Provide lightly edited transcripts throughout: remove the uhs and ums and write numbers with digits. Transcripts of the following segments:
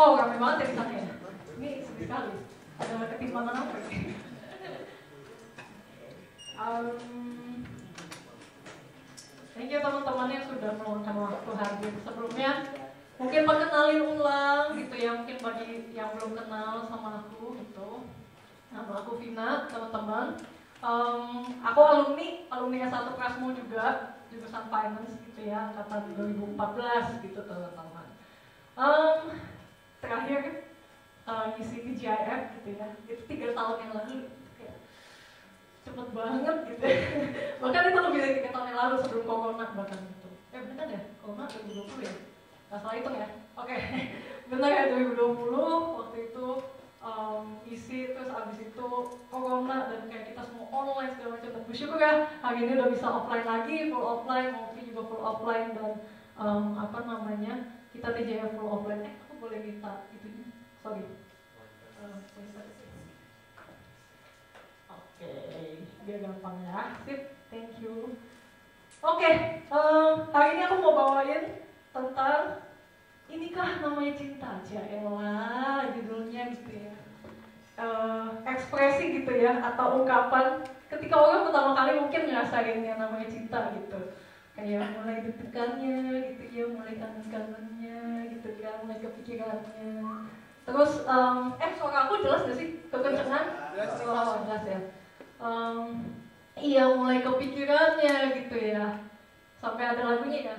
Wow, rame banget ya di sana ya. Ini sedih sekali. Ada ketimpangan apa ini? Thank you teman-teman yang sudah meluangkan waktu hadir. Sebelumnya mungkin perkenalin ulang gitu ya, mungkin bagi yang belum kenal sama aku gitu. Nama aku Vina, teman-teman. Aku alumni S1 Prasmo juga, jurusan Finance gitu ya, angkatan 2014 gitu teman-teman. Terakhir ngisi di GIF gitu ya, itu 3 tahun yang lalu, kayak cepet banget gitu. Bahkan itu lebih dari 3 tahun yang lalu sebelum corona bahkan gitu. Bener ya, corona 2020 ya? Gak salah hitung ya? Oke. Bener ya, 2020 waktu itu isi, terus abis itu corona dan kayak kita semua online segala macam. Dan bersyukur ya, hari ini udah bisa offline lagi, full offline, Mopi juga full offline. Dan kita TJF full offline. Aku boleh minta itunya? Sorry. Oke, biar gampang ya. Sip, thank you. Oke, hari ini aku mau bawain tentang inikah namanya cinta. Elah, judulnya gitu ya. Ekspresi gitu ya, atau ungkapan ketika orang pertama kali mungkin ngerasain yang namanya cinta gitu. Kayak mulai deg-degannya gitu ya, mulai kangen-kangennya gitu kan, mulai kepikirannya. Terus, suara aku jelas gak sih? Kekencengan? Jelas ya. Iya, mulai kepikirannya gitu ya. Sampai ada lagunya ya.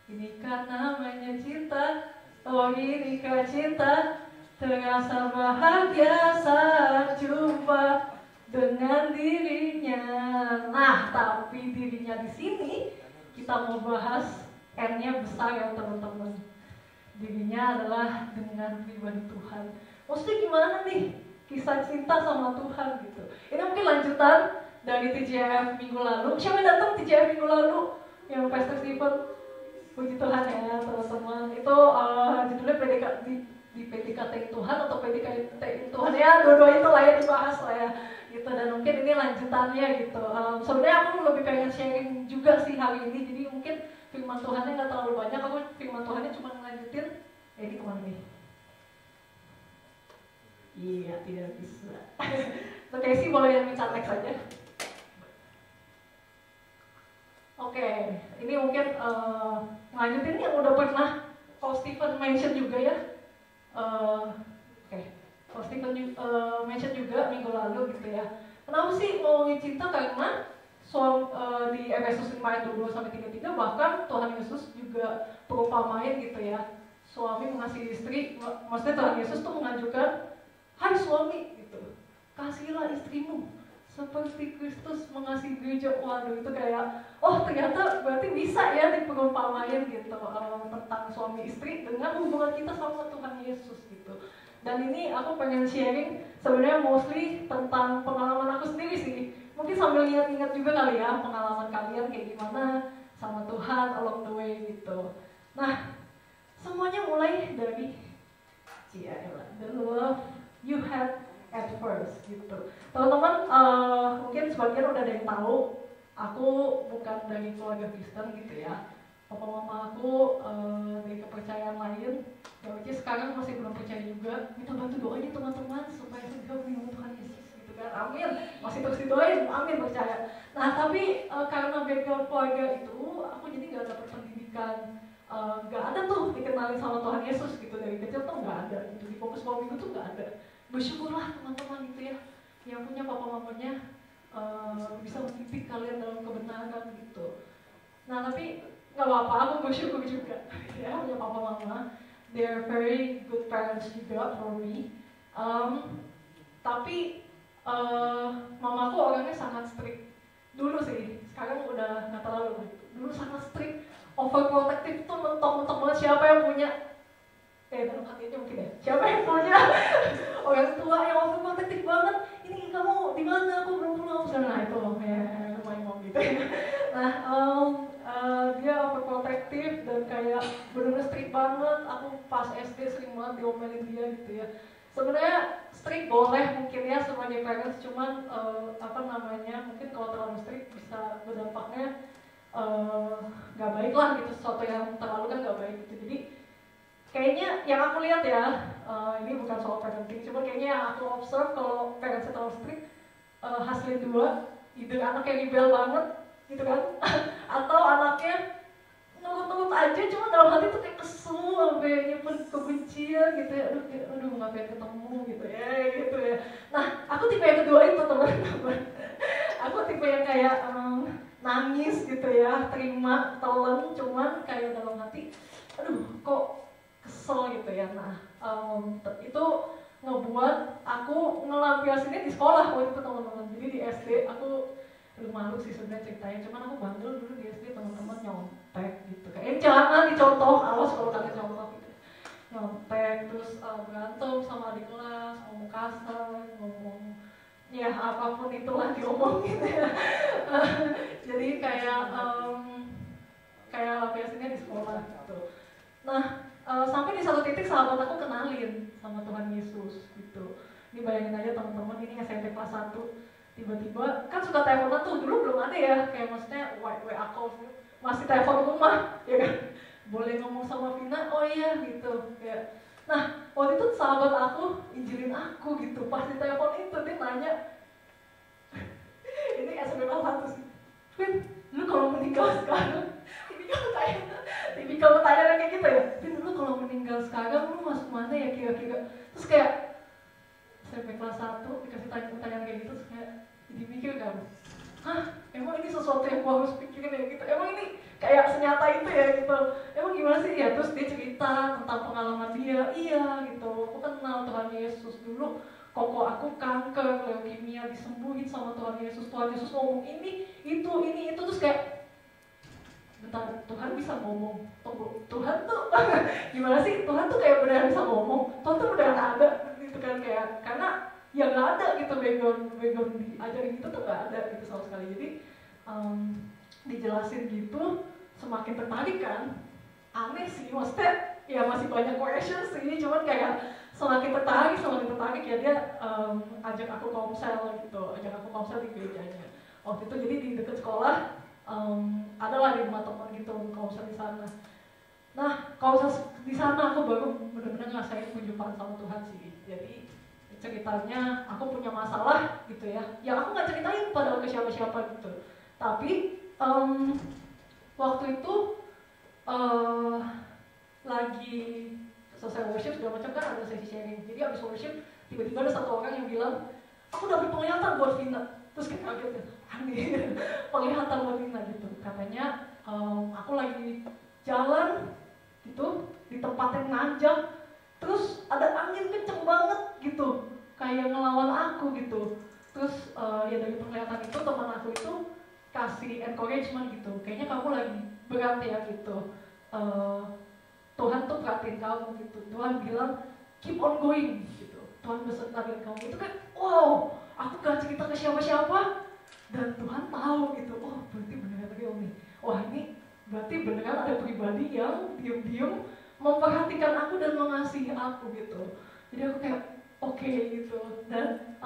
Inikah namanya cinta? Oh inikah cinta? Terasa bahagia saat jumpa dengan dirinya. Nah, tapi dirinya di sini kita mau bahas N-nya besar ya teman-teman. Dirinya adalah dengan pribadi Tuhan. Maksudnya gimana nih kisah cinta sama Tuhan gitu. Ini mungkin lanjutan dari TJF minggu lalu. Siapa yang datang TJF minggu lalu? Yang Pastor Stephen. Puji Tuhan ya teman-teman. Itu judulnya di PDKT Tuhan atau PDKT Tuhan ya, dua-dua itu lah ya dibahas lah ya gitu. Dan mungkin ini lanjutannya gitu. Sebenarnya aku lebih pengen sharing juga sih hari ini. Jadi mungkin firman Tuhannya nggak terlalu banyak. Aku firman Tuhannya cuma ngelanjutin. Ini kemana nih? Iya, tidak bisa. Oke sih, boleh yang minta next aja. Oke, ini mungkin ngelanjutin yang udah pernah Paul Stephen mention juga ya. Paul Stephen mention juga minggu lalu gitu ya. Kenapa sih ngomongin cinta? Karena di Efesus 5 ayat 22-33 bahkan Tuhan Yesus juga perumpamain gitu ya. Suami mengasihi istri, maksudnya Tuhan Yesus tuh mengajukan, hai suami gitu, kasihilah istrimu seperti Kristus mengasihi gereja. Waduh, itu kayak, oh ternyata berarti bisa ya diperumpamain gitu tentang suami istri dengan hubungan kita sama Tuhan Yesus gitu. Dan ini aku pengen sharing sebenarnya mostly tentang pengalaman aku sendiri sih. Mungkin sambil ingat-ingat juga kali ya pengalaman kalian kayak gimana sama Tuhan along the way gitu. Nah, semuanya mulai dari the love you had at first gitu. Teman-teman, mungkin sebagian udah ada yang tahu, aku bukan dari keluarga Kristen gitu ya. Papa mama aku dari kepercayaan lain, ya which is sekarang masih belum percaya juga. Minta bantu doanya teman-teman supaya segera menerima Tuhan Yesus gitu kan. Amin. Masih terus didoain, amin percaya. Nah tapi karena background keluarga itu, aku jadi nggak dapat pendidikan. Gak ada tuh dikenalin sama Tuhan Yesus gitu dari kecil tuh nggak ada gitu, di fokus bawah minggu tuh nggak ada. Bersyukurlah teman-teman gitu ya yang punya papa mamanya bisa mendidik kalian dalam kebenaran gitu. Nah tapi nggak apa-apa, aku bersyukur juga ya punya papa mama, they are very good parents juga for me. Tapi mamaku orangnya sangat strict dulu sih, sekarang udah nggak terlalu lah gitu. Dulu sangat strict, overprotective tuh mentok-mentok banget. Siapa yang punya dalam hatinya mungkin ya, siapa yang punya orang tua yang overprotective banget, ini kamu di mana, aku belum pulang. Nah itu ya my mom gitu. Nah dia overprotective dan kayak bener-bener strict banget. Aku pas SD sering banget diomelin dia gitu ya. Sebenarnya strict boleh mungkin ya sebagai parents, cuman mungkin kalau terlalu strict bisa berdampaknya gak baik lah gitu, sesuatu yang terlalu kan gak baik gitu. Jadi kayaknya yang aku lihat ya, ini bukan soal parenting, cuma kayaknya yang aku observe kalau parents terlalu strict, hasilnya dua, either anaknya rebel banget gitu kan, atau anaknya nurut-nurut aja, cuma dalam hati tuh kayak kesel sampai nyimpen kebencian gitu ya, aduh ngapain ketemu gitu ya. Nah, aku tipe yang kedua itu teman-teman. Aku tipe yang kayak nangis gitu ya, terima, telan, cuman kayak dalam hati, aduh kok kesel gitu ya. Nah, itu ngebuat aku ngelampiasinnya di sekolah waktu itu teman-teman. Jadi di SD aku malu sih sebenarnya ceritanya, cuman aku bandel dulu di SD, teman-teman nyontek gitu. Kayak jangan dicontoh, awas kalau kalian contoh gitu. Nyontek, terus berantem sama adik kelas, ngomong kasar, ngomong ya apapun itulah diomong gitu ya. Jadi kayak lampiasinnya di sekolah gitu. Nah, sampai di satu titik sahabat aku kenalin sama Tuhan Yesus gitu. Ini bayangin aja teman-teman, ini SMP kelas 1, tiba-tiba kan suka teleponan tuh, dulu belum ada ya, kayak maksudnya WA call, masih telepon rumah ya kan, boleh ngomong sama Vina, oh iya gitu kayak. Nah, waktu itu sahabat aku injilin aku gitu, pas di telepon itu dia nanya, ini SMP kelas 1 sih, Vin, lu kalau meninggal sekarang, ini kalau tanya kayak gitu ya, Vin, lu kalau meninggal sekarang lu masuk mana ya kira-kira? Terus kayak SMP kelas 1 dikasih pertanyaan kayak gitu, terus kayak jadi mikir kan, hah, emang ini sesuatu yang gua harus pikirin ya gitu, emang ini kayak senyata itu ya gitu, emang gimana sih ya. Terus dia cerita tentang pengalaman dia, iya gitu, aku kenal Tuhan Yesus dulu, koko aku kanker, leukemia, disembuhin sama Tuhan Yesus ngomong ini, itu, terus kayak bentar, Tuhan bisa ngomong, Tuhan tuh gimana sih, Tuhan tuh kayak beneran bisa ngomong, Tuhan tuh beneran ada gitu kan, kayak karena ya nggak ada gitu, background diajarin gitu tuh nggak ada gitu sama sekali. Jadi dijelasin gitu semakin tertarik kan, aneh sih maksudnya, ya masih banyak questions sih, cuman kayak semakin tertarik ya dia ajak aku komsel di gerejanya waktu itu. Jadi di dekat sekolah adalah di rumah teman gitu, komsel di sana. Nah, komsel di sana aku baru benar-benar ngerasain perjumpaan sama Tuhan sih. Jadi ceritanya aku punya masalah gitu ya, yang aku nggak ceritain padahal ke siapa-siapa gitu. Tapi waktu itu lagi selesai worship segala macam kan, ada sesi sharing. Jadi abis worship tiba-tiba ada satu orang yang bilang, aku dapet penglihatan buat Vina. Terus kayak kaget ya, aneh, penglihatan buat Vina gitu. Katanya aku lagi jalan gitu di tempat yang nanjak, terus ada angin kenceng banget gitu, kayak ngelawan aku gitu. Terus ya dari penglihatan itu teman aku itu kasih encouragement gitu, kayaknya kamu lagi berat ya gitu, Tuhan tuh perhatiin kamu gitu, Tuhan bilang keep on going gitu, Tuhan besertakan kamu. Itu kan wow, aku gak cerita ke siapa-siapa dan Tuhan tahu gitu, oh berarti beneran real nih, wah ini berarti beneran ada pribadi yang diem-diem memperhatikan aku dan mengasihi aku gitu. Jadi aku kayak oke gitu. Dan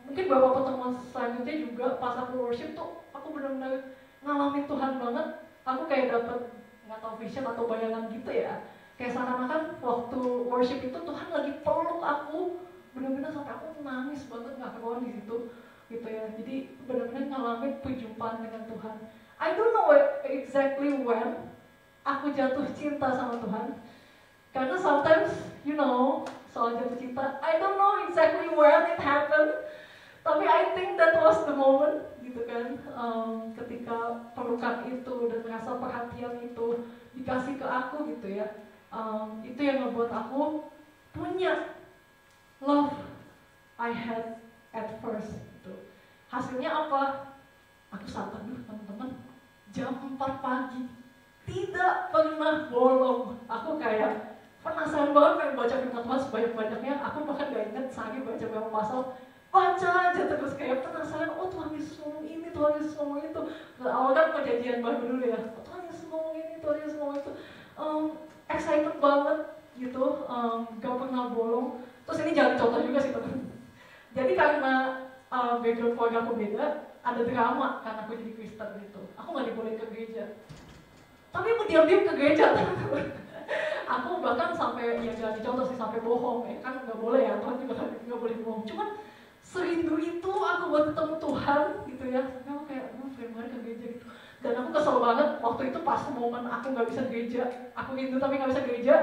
mungkin beberapa pertemuan selanjutnya juga pas aku worship tuh aku benar-benar ngalamin Tuhan banget. Aku kayak dapet nggak tahu vision atau bayangan gitu ya, kayak seakan-akan waktu worship itu Tuhan lagi peluk aku benar-benar sampai aku nangis banget nggak keluar di situ gitu ya. Jadi benar-benar ngalamin perjumpaan dengan Tuhan. I don't know exactly when aku jatuh cinta sama Tuhan. Karena sometimes, you know, soal jatuh cinta, I don't know exactly when it happened. Tapi I think that was the moment, gitu kan. Ketika pelukan itu dan rasa perhatian itu dikasih ke aku gitu ya. Itu yang ngebuat aku punya love I had at first gitu. Hasilnya apa? Aku sadar dulu teman-teman, jam 4 pagi tidak pernah bolong. Aku kayak penasaran banget pengen baca firman Tuhan sebanyak-banyaknya. Aku bahkan gak inget sehari baca berapa pasal, baca aja terus kayak penasaran. Oh Tuhan Yesus ngomong ini, Tuhan Yesus ngomong itu. Awal kan perjanjian baru dulu ya, oh, Tuhan Yesus ngomong ini, Tuhan Yesus ngomong itu. Excited banget gitu, gak pernah bolong. Terus ini jangan contoh juga sih teman. Jadi karena background keluarga aku beda, ada drama karena aku jadi Kristen gitu. Aku gak dibolehin ke gereja, tapi aku diam-diam ke gereja teman-teman. Aku bahkan sampai, ya jangan dicontoh sih, sampai bohong ya kan, nggak boleh ya, Tuhan juga nggak boleh bohong. Cuman serindu itu aku buat ketemu Tuhan gitu ya, sampai aku kayak pengen banget ke gereja gitu. Dan aku kesel banget waktu itu pas momen aku nggak bisa gereja, aku rindu tapi nggak bisa gereja,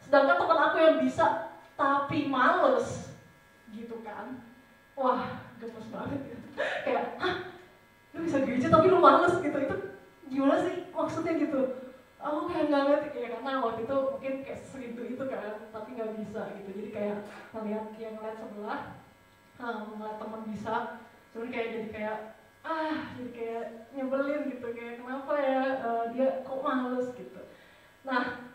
sedangkan teman aku yang bisa tapi males gitu kan. Wah, gemes banget gitu. Kayak, hah, lu bisa gereja tapi lu males gitu, itu gimana sih maksudnya gitu. Aku kayak nggak ngerti ya, karena waktu itu mungkin kayak serindu itu kan, tapi nggak bisa gitu. Jadi kayak ngeliat sebelah, ngeliat teman bisa, cuman kayak jadi kayak nyebelin gitu, kayak kenapa ya dia kok males gitu. Nah,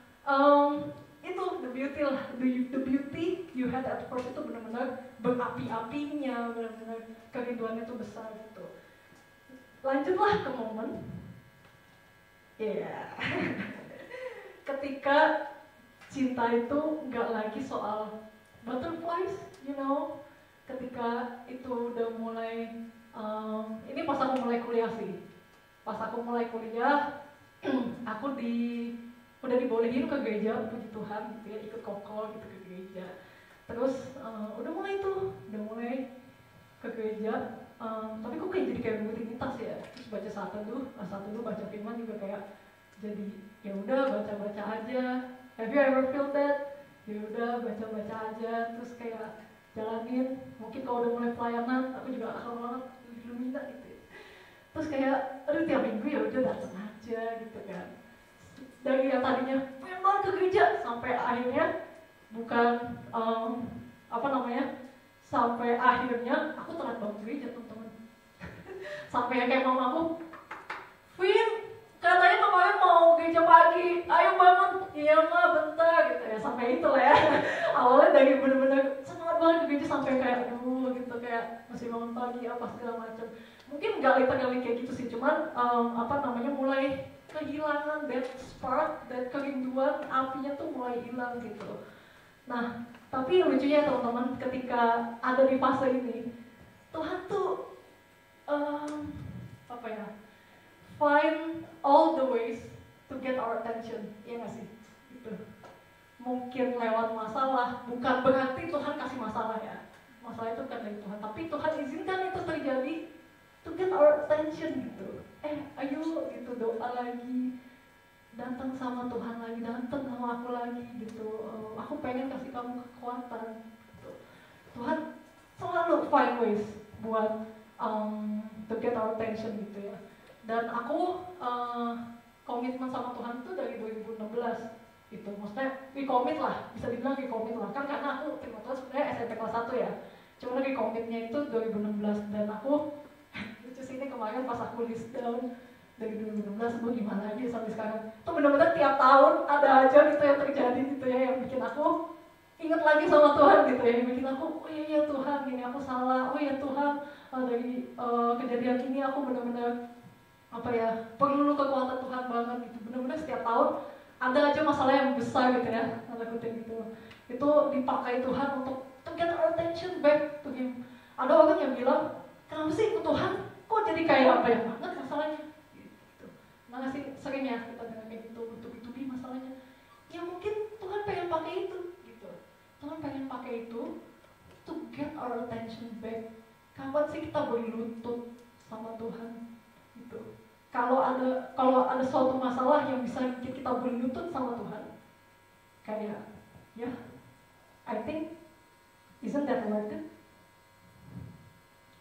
itu the beauty lah, the beauty you had at first itu benar-benar berapi-apinya, benar-benar kerinduannya tuh besar gitu. Lanjutlah ke momen, ketika cinta itu nggak lagi soal butterflies, ketika itu udah mulai, ini pas aku mulai kuliah sih, aku udah dibolehin ke gereja, puji Tuhan gitu ya, ikut kokol gitu ke gereja. Terus udah mulai ke gereja, tapi kok kayak jadi kayak rutinitas ya. Terus baca satu dulu baca firman juga kayak jadi ya udah baca aja. Have you ever feel that? Ya udah baca aja, terus kayak jalanin. Mungkin kalau udah mulai pelayanan, aku juga akal banget Lumina gitu ya. Terus kayak aduh tiap minggu ya udah datang aja gitu kan. Dari yang tadinya pengen banget ke gereja sampai akhirnya sampai akhirnya aku telat banget gereja teman-teman. Sampai yang kayak mamaku, Vin, katanya kemarin mau gereja pagi, ayo bangun. Iya mah bentar gitu ya, sampai itu lah ya. Awalnya dari bener-bener semangat banget ke gereja sampai kayak aduh gitu, kayak masih bangun pagi apa segala macam. Mungkin gak literally kayak gitu sih, cuman mulai kehilangan that spark, that kerinduan, apinya tuh mulai hilang gitu. Nah, tapi lucunya teman-teman, ketika ada di fase ini, Tuhan tuh find all the ways to get our attention, ya nggak sih? Gitu. Mungkin lewat masalah, bukan berarti Tuhan kasih masalah ya. Masalah itu bukan dari Tuhan, tapi Tuhan izinkan itu terjadi to get our attention gitu. Ayo gitu, doa lagi, datang sama Tuhan lagi, datang sama aku lagi gitu. Aku pengen kasih kamu kekuatan gitu. Tuhan selalu find ways buat to get our attention gitu ya. Dan aku komitmen sama Tuhan tuh dari 2016 gitu. Maksudnya recommit lah, bisa dibilang recommit lah. Kan karena aku ternyata sebenarnya SMP kelas 1 ya. Cuma recomitnya itu 2016, dan aku lucu sih ini kemarin pas aku list down dari 2016, gue gimana aja sampai sekarang. Tuh bener-bener tiap tahun ada aja gitu yang terjadi gitu ya, yang bikin aku ingat lagi sama Tuhan gitu ya, yang bikin aku, oh iya Tuhan, gini aku salah, oh iya Tuhan, dari kejadian ini aku bener-bener perlu kekuatan Tuhan banget gitu. Bener-bener setiap tahun ada aja masalah yang besar gitu ya, tanda kutip gitu. Itu dipakai Tuhan untuk to get our attention back to Him. Ada orang yang bilang, kenapa sih Tuhan kok jadi kayak banget masalahnya? Mana sih seringnya kita dengar kayak gitu, bertubi-tubi masalahnya. Ya mungkin Tuhan pengen pakai itu gitu. Tuhan pengen pakai itu to get our attention back. Kapan sih kita berlutut sama Tuhan gitu? Kalau ada suatu masalah yang bisa bikin kita berlutut sama Tuhan, kayak I think isn't that worth it?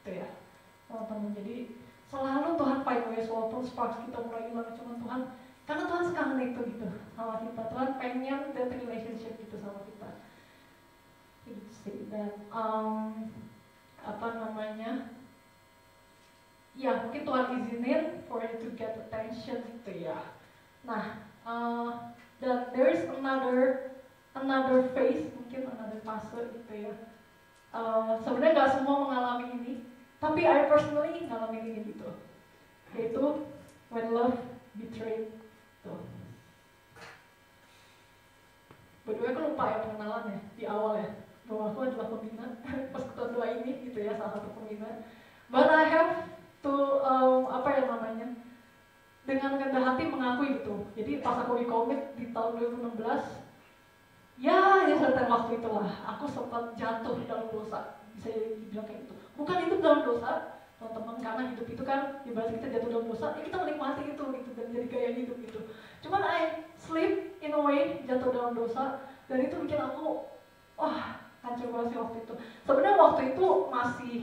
Gitu ya teman-teman. Jadi selalu Tuhan find ways, walaupun sparks kita mulai hilang, cuma Tuhan, karena Tuhan sekarang itu gitu sama kita. Tuhan pengen that relationship gitu sama kita. Gitu sih. Dan ya mungkin Tuhan izinin for you to get attention gitu ya. Nah, dan there is another phase, mungkin another fase gitu ya. Sebenarnya nggak semua mengalami ini, tapi I personally ngalamin ini gitu, yaitu when love betrayed. Tuh. Berdua aku lupa ya pengenalannya di awal ya, bahwa aku adalah pembina pas ketua ini gitu ya, salah satu pembina. But I have to dengan rendah hati mengakui gitu. Jadi pas aku recommit di tahun 2016, waktu itulah aku sempat jatuh dalam dosa, bisa dibilang kayak gitu. Bukan hidup dalam dosa, teman-teman, karena hidup itu kan ibarat kita jatuh dalam dosa, ya kita menikmati itu gitu dan jadi gaya hidup gitu. Cuman I slip in a way, jatuh dalam dosa, dan itu bikin aku wah hancur banget sih waktu itu. Sebenarnya waktu itu masih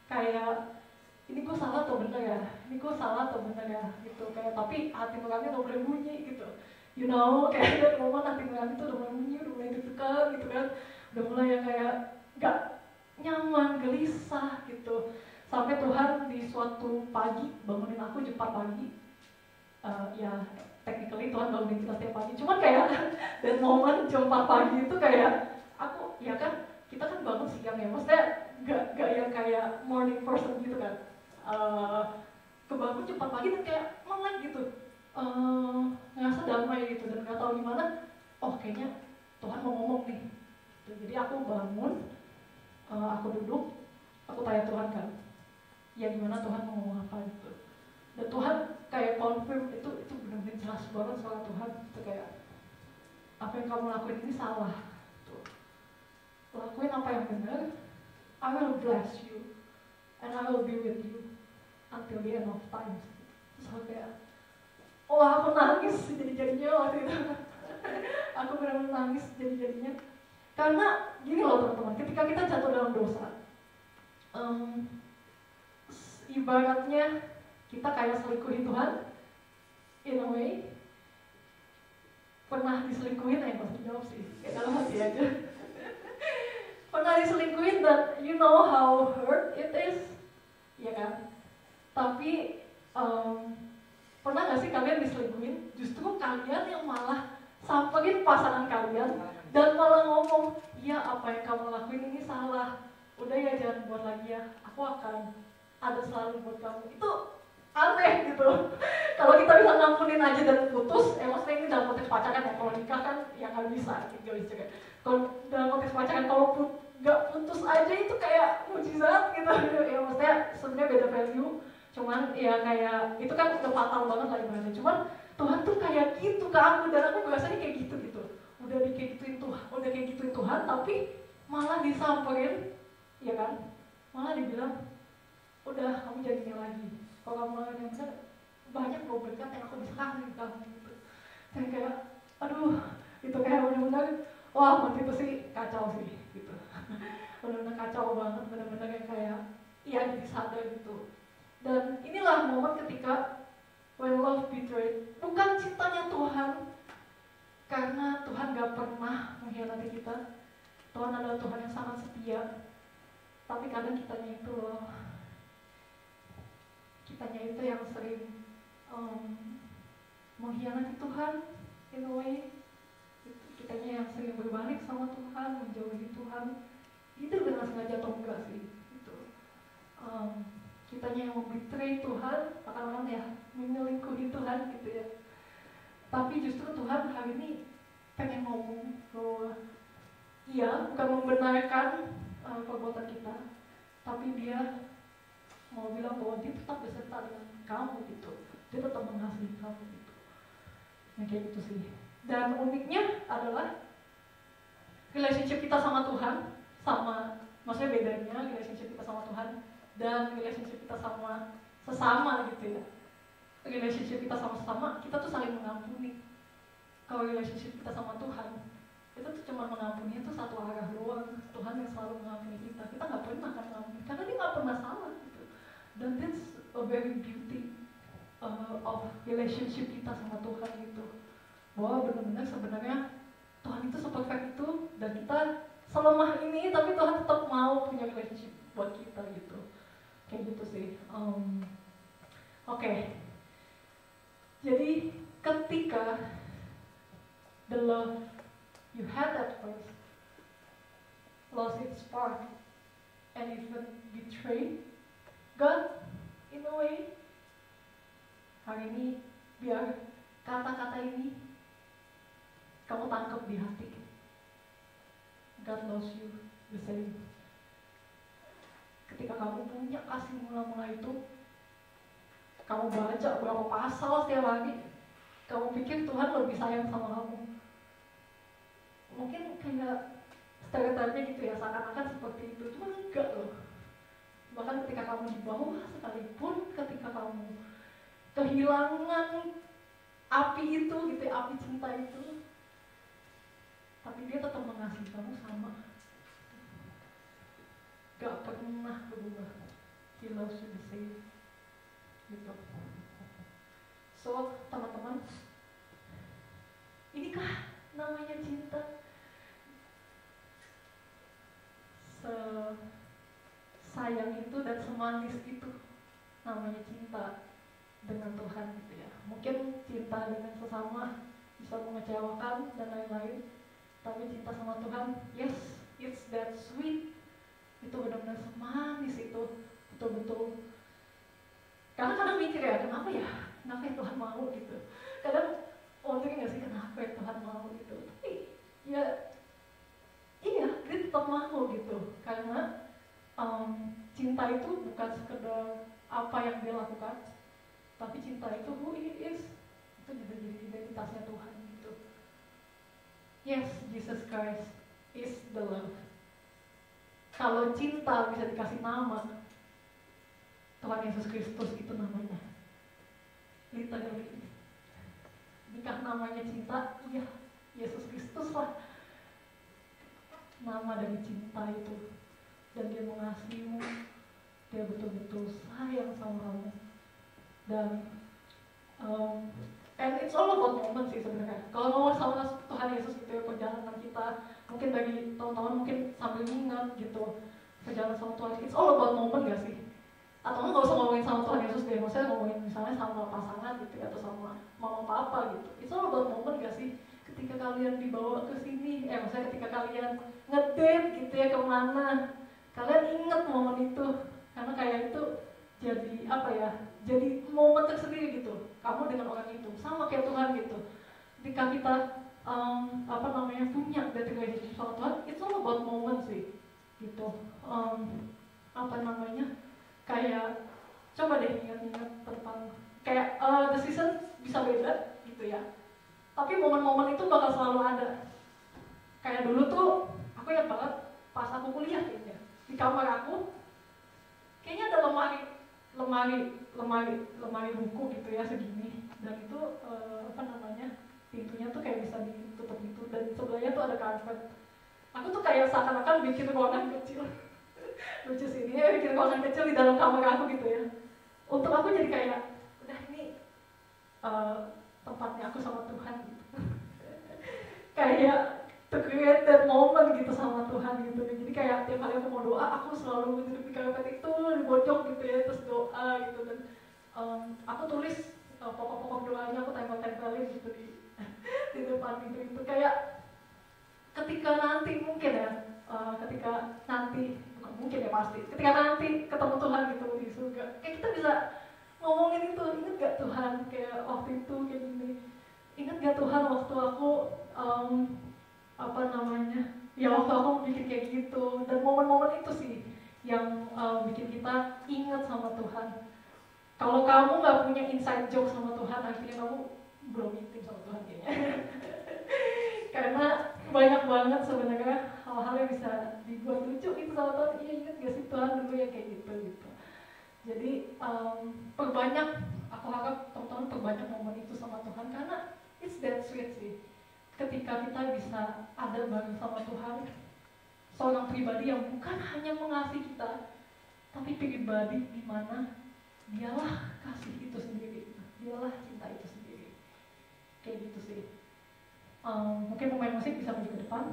kayak ini gue salah atau bener ya, ini gue salah atau bener ya gitu, kayak tapi hati nurani udah mulai bunyi gitu, you know, kayak dari momen hati nurani tuh udah mulai bunyi, udah mulai deg-degan gitu kan, udah mulai yang kayak gak nyaman, gelisah gitu. Sampai Tuhan di suatu pagi bangunin aku jam 4 pagi, ya technically Tuhan bangunin kita setiap pagi, cuman kayak dan momen jam 4 pagi itu kayak aku, ya kan kita kan bangun siang ya, maksudnya gak yang kayak morning person gitu kan. Kebangun jam 4 pagi dan kayak melek gitu, ngerasa damai gitu dan gak tahu gimana, oh kayaknya Tuhan mau ngomong nih gitu. Jadi aku bangun, aku duduk, aku tanya Tuhan kan, ya gimana Tuhan mau ngomong apa gitu. Dan Tuhan kayak confirm itu benar-benar jelas banget soal Tuhan itu, kayak apa yang kamu lakuin ini salah tuh. Lakuin apa yang benar, I will bless you and I will be with you until the end of time. Terus aku kayak, wah aku nangis jadi-jadinya waktu itu. Aku benar-benar nangis jadi-jadinya. Karena gini loh teman-teman, ketika kita jatuh dalam dosa, ibaratnya kita kayak selingkuhin Tuhan, in a way. Pernah diselingkuhin ya, pasti jawab sih, kayak dalam hati aja. Pernah diselingkuhin dan you know how hurt it is, ya kan? Tapi pernah gak sih kalian diselingkuhin, justru kalian yang malah samperin pasangan kalian dan malah ngomong, iya apa yang kamu lakuin ini salah, udah ya jangan buat lagi ya, aku akan ada selalu buat kamu. Itu aneh gitu. Kalau kita bisa ngampunin aja dan putus, maksudnya ini dalam konteks pacaran ya, kalau nikah kan ya nggak bisa gitu juga. Kalau dalam konteks pacaran, kalau nggak putus aja itu kayak mujizat gitu ya, maksudnya sebenarnya beda value, cuman ya kayak itu kan udah fatal banget lah ibaratnya. Cuman Tuhan tuh kayak gitu ke aku dan aku biasanya kayak gitu, udah kayak gituin Tuhan, tapi malah disamperin, ya kan, malah dibilang udah kamu jangan ini lagi, kalau kamu lakukan yang benar banyak loh berkat yang aku bisa kasih ke kamu gitu. Dan kayak aduh, itu kayak benar-benar wah waktu itu sih kacau sih gitu. Benar-benar kacau banget, benar-benar yang kayak iya jadi sadar gitu. Dan inilah momen ketika when love betrayed, bukan cintanya Tuhan, karena Tuhan gak pernah mengkhianati kita. Tuhan adalah Tuhan yang sangat setia, tapi kadang kitanya itu loh, kitanya itu yang sering mengkhianati Tuhan in a way. Kitanya yang sering berbalik sama Tuhan, menjauhi Tuhan. Itu dengan sengaja atau enggak sih gitu. Kitanya yang membetray Tuhan, akan ya menyelingkuhi Tuhan gitu ya. Tapi justru Tuhan hari ini pengen ngomong bahwa iya, bukan membenarkan perbuatan kita, tapi dia mau bilang bahwa dia tetap beserta dengan kamu gitu, dia tetap mengasihi kamu gitu. Nah kayak gitu sih. Dan uniknya adalah relationship kita sama Tuhan, maksudnya bedanya relationship kita sama Tuhan dan relationship kita sama sesama gitu ya. Relationship kita sama sesama, kita tuh saling mengampuni. Kalau relationship kita sama Tuhan, itu tuh cuma mengampuni itu satu arah doang. Tuhan yang selalu mengampuni kita. Kita nggak pernah akan mengampuni, karena dia nggak pernah salah gitu. Dan that's a very beauty of relationship kita sama Tuhan gitu. Bahwa benar-benar sebenarnya Tuhan itu seperfect itu, dan kita selemah ini, tapi Tuhan tetap mau punya relationship buat kita gitu. Kayak gitu sih. Oke. Jadi ketika the love you had at first lost its spark and even betrayed God in a way, hari ini biar kata-kata ini kamu tangkap di hati. God loves you the same. Ketika kamu punya kasih mula-mula itu, kamu baca berapa pasal setiap hari, kamu pikir Tuhan lebih sayang sama kamu. Mungkin kayak stereotipnya gitu ya, seakan-akan seperti itu, cuma enggak loh. Bahkan ketika kamu di bawah sekalipun, ketika kamu kehilangan api itu gitu ya, api cinta itu, tapi dia tetap mengasihi kamu sama, gak pernah berubah. He loves you the same gitu. So teman-teman, inikah namanya cinta? Sayang itu dan semanis itu namanya cinta dengan Tuhan gitu ya. Mungkin cinta dengan sesama bisa mengecewakan dan lain-lain, tapi cinta sama Tuhan, yes, it's that sweet. Itu benar-benar semanis itu, betul-betul. Karena kadang mikir ya, kenapa ya Tuhan mau gitu. Kadang wondering gak sih kenapa ya Tuhan mau gitu. Tapi ya iya, dia tetap mau gitu. Karena cinta itu bukan sekedar apa yang dia lakukan, tapi cinta itu who he is. Itu juga jadi identitasnya Tuhan gitu. Yes, Jesus Christ is the love. Kalau cinta bisa dikasih nama, Tuhan Yesus Kristus itu namanya. Literally. Jika namanya cinta, ya Yesus Kristus lah nama dari cinta itu. Dan dia mengasihimu, dia betul-betul sayang sama kamu. Dan and it's all about moment sih sebenarnya. Kalau ngomong sama Tuhan Yesus gitu ya, perjalanan kita, mungkin bagi teman-teman mungkin sambil ingat gitu, perjalanan sama Tuhan, it's all about moment gak sih? Atau nggak usah ngomongin sama Tuhan Yesus deh, maksudnya ngomongin misalnya sama pasangan gitu ya, atau sama mama papa gitu. It's all about moment gak sih? Ketika kalian dibawa ke sini, maksudnya ketika kalian ngedate gitu ya kemana, kalian ingat momen itu, karena kayak itu jadi apa ya, jadi momen tersendiri gitu. Kamu dengan orang itu sama kayak Tuhan gitu. Ketika kita punya that relationship sama Tuhan, it's all about moment sih gitu. Kayak coba deh ingat-ingat tentang kayak the season bisa beda gitu ya, tapi momen-momen itu bakal selalu ada. Kayak dulu tuh aku ingat banget pas aku kuliah kayaknya, di kamar aku kayaknya ada lemari buku gitu ya segini, dan itu pintunya tuh kayak bisa ditutup gitu, dan sebelahnya tuh ada karpet. Aku tuh kayak seakan-akan bikin ruangan kecil lucu sih, dia bikin ruangan kecil di dalam kamar aku gitu ya. Untuk aku jadi kayak udah ini tempatnya aku sama Tuhan gitu. Kayak to create that moment gitu sama Tuhan gitu. Jadi kayak tiap kali aku mau doa, aku selalu duduk di karpet itu, di pojok gitu ya, terus doa gitu. Dan aku tulis pokok-pokok doanya, aku tempel-tempelin gitu di depan pintu itu. Kayak ketika nanti mungkin ya, bukan mungkin ya pasti, ketika nanti ketemu Tuhan gitu di surga, kayak kita bisa ngomongin itu. Ingat gak Tuhan kayak waktu itu kayak gini, ingat gak Tuhan waktu aku waktu aku bikin kayak gitu. Dan momen-momen itu sih yang bikin kita ingat sama Tuhan. Kalau kamu gak punya inside joke sama Tuhan, akhirnya kamu belum intim sama Tuhan kayaknya. Karena banyak banget sebenarnya hal-hal yang bisa dibuat lucu gitu sama Tuhan. Iya, ingat gak sih Tuhan dulu ya kayak gitu. Jadi perbanyak, aku harap teman-teman perbanyak momen itu sama Tuhan, karena it's that sweet sih. Ketika kita bisa ada bareng sama Tuhan, seorang pribadi yang bukan hanya mengasihi kita, tapi pribadi di mana dialah kasih itu sendiri, dialah cinta itu sendiri. Kayak gitu sih. Mungkin pemain musik bisa maju ke depan.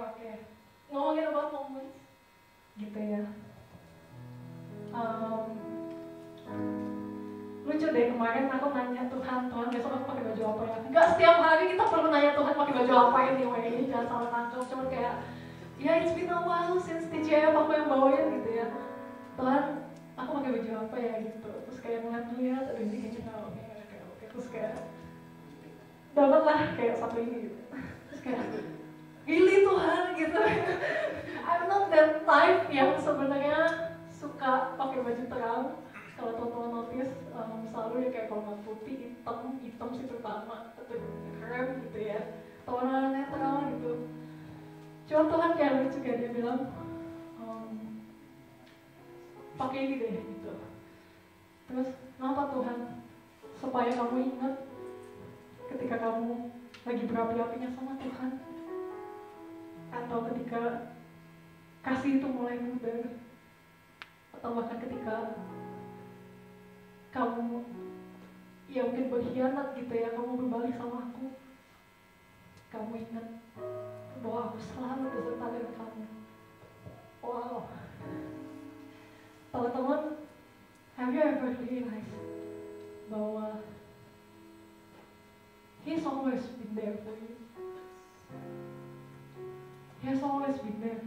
Oke. Ngomongin about moments gitu ya. Lucu deh, kemarin aku nanya Tuhan besok aku pakai baju apa ya? Enggak setiap hari kita perlu nanya Tuhan pakai baju apa anyway, jangan salah tangkap. Cuman kayak ya it's been a while since TJF aku yang bawain gitu ya. Tuhan, aku pakai baju apa ya gitu. Terus kayak ngeliat, aduh ini kayaknya oke. Terus kayak dapat lah kayak satu ini gitu. Terus kayak really Tuhan gitu. I'm not that type yang sebenarnya suka pakai baju terang. Kalau teman-teman notice, selalu kayak kalau nggak putih, hitam sih terutama, atau krem gitu ya, atau warna netral gitu. Cuma Tuhan kayak lucu, kayak dia bilang, pakai ini deh gitu. Terus kenapa Tuhan? Supaya kamu ingat ketika kamu lagi berapi-apinya sama Tuhan, atau ketika kasih itu mulai pudar, atau bahkan ketika kamu ya mungkin berkhianat gitu ya, kamu berbalik sama aku, kamu ingat bahwa aku selalu beserta dengan kamu. Wow. Teman-teman, have you ever realized bahwa He's always been there for you. He has always been there.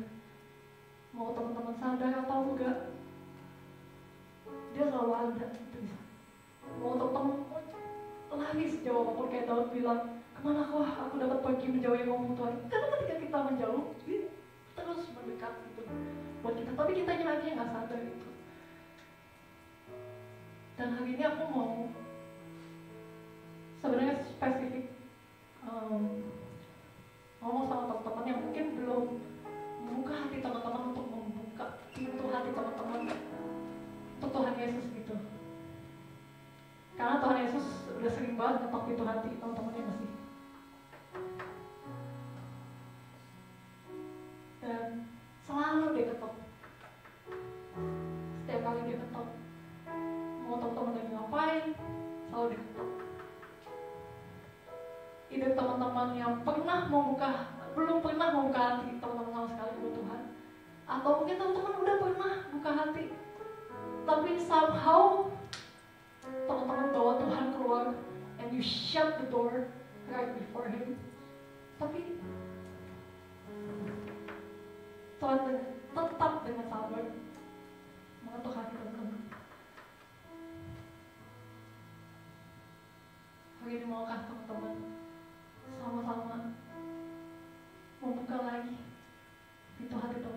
Mau teman-teman sadar atau enggak, dia selalu ada gitu. Mau teman-teman lari sejauh apapun, kayak Daud bilang, kemana aku dapat pergi menjauhi kamu Tuhan. Karena ketika kita menjauh, dia terus mendekat gitu buat kita, tapi kita aja nggak sadar gitu. Dan hari ini aku mau sebenarnya spesifik ngomong sama teman-teman yang mungkin belum membuka hati teman-teman untuk membuka pintu hati teman-teman untuk Tuhan Yesus gitu. Karena Tuhan Yesus udah sering banget ngetok pintu hati teman-temannya masih. Dan selalu dia ketok. Setiap kali dia ketok, mau teman-teman lagi ngapain, selalu dia ketok. Ide teman-teman yang belum pernah membuka hati teman-teman sama sekali buat Tuhan, atau mungkin teman-teman udah pernah buka hati, tapi somehow teman-teman bawa Tuhan keluar and you shut the door right before Him. Tapi Tuhan tetap dengan sabar mengetuk hati teman-teman. Hari ini maukah teman-teman sama-sama membuka lagi pintu hati teman-teman?